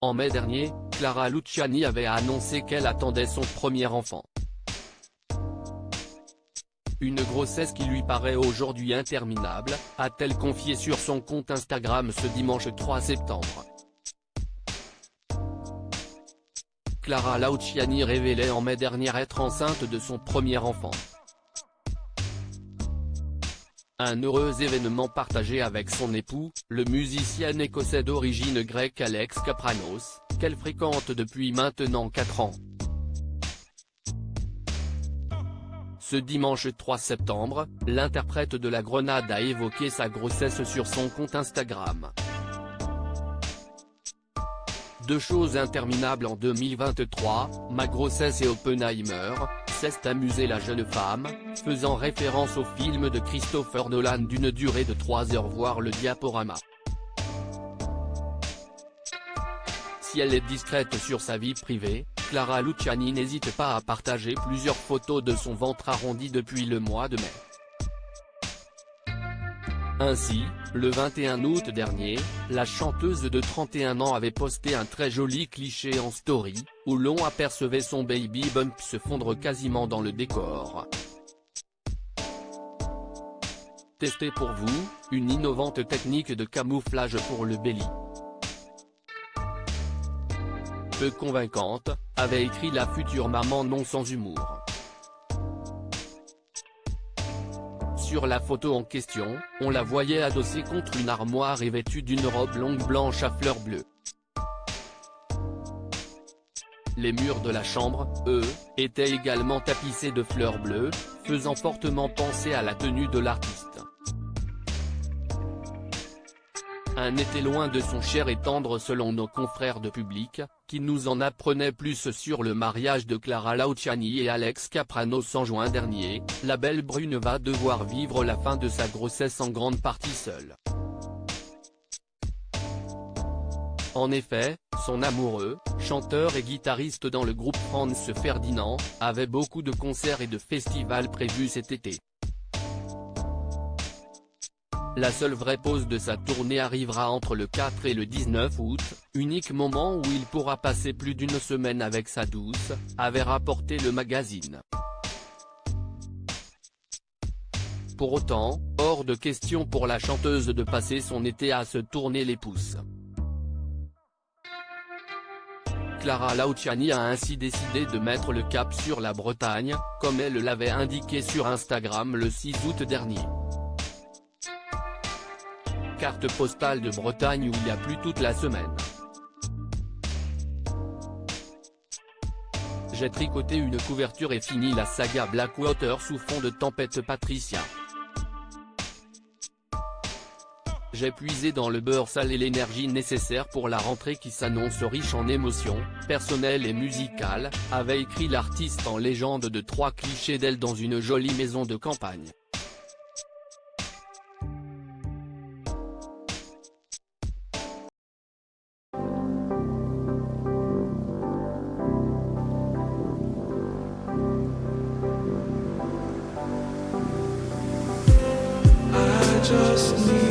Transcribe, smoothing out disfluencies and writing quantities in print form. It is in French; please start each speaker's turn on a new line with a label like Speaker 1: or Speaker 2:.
Speaker 1: En mai dernier, Clara Luciani avait annoncé qu'elle attendait son premier enfant. Une grossesse qui lui paraît aujourd'hui interminable, a-t-elle confié sur son compte Instagram ce dimanche 3 septembre. Clara Luciani révélait en mai dernier être enceinte de son premier enfant. Un heureux événement partagé avec son époux, le musicien écossais d'origine grecque Alex Kapranos, qu'elle fréquente depuis maintenant 4 ans. Ce dimanche 3 septembre, l'interprète de la Grenade a évoqué sa grossesse sur son compte Instagram. Deux choses interminables en 2023, ma grossesse et Oppenheimer, s'est amusée la jeune femme, faisant référence au film de Christopher Nolan d'une durée de 3 heures voir le diaporama. Si elle est discrète sur sa vie privée, Clara Luciani n'hésite pas à partager plusieurs photos de son ventre arrondi depuis le mois de mai. Ainsi, le 21 août dernier, la chanteuse de 31 ans avait posté un très joli cliché en story, où l'on apercevait son baby bump se fondre quasiment dans le décor. Testez pour vous, une innovante technique de camouflage pour le belly. Peu convaincante, avait écrit la future maman non sans humour. Sur la photo en question, on la voyait adossée contre une armoire et vêtue d'une robe longue blanche à fleurs bleues. Les murs de la chambre, eux, étaient également tapissés de fleurs bleues, faisant fortement penser à la tenue de l'artiste. Un été loin de son cher et tendre selon nos confrères de Public, qui nous en apprenaient plus sur le mariage de Clara Luciani et Alex Kapranos en juin dernier, la belle brune va devoir vivre la fin de sa grossesse en grande partie seule. En effet, son amoureux, chanteur et guitariste dans le groupe Franz Ferdinand, avait beaucoup de concerts et de festivals prévus cet été. La seule vraie pause de sa tournée arrivera entre le 4 et le 19 août, unique moment où il pourra passer plus d'une semaine avec sa douce, avait rapporté le magazine. Pour autant, hors de question pour la chanteuse de passer son été à se tourner les pouces. Clara Luciani a ainsi décidé de mettre le cap sur la Bretagne, comme elle l'avait indiqué sur Instagram le 6 août dernier. Carte postale de Bretagne où il y a plu toute la semaine. J'ai tricoté une couverture et fini la saga Blackwater sous fond de tempête Patricia. J'ai puisé dans le beurre salé l'énergie nécessaire pour la rentrée qui s'annonce riche en émotions, personnelles et musicales, avait écrit l'artiste en légende de 3 clichés d'elle dans une jolie maison de campagne.
Speaker 2: Just need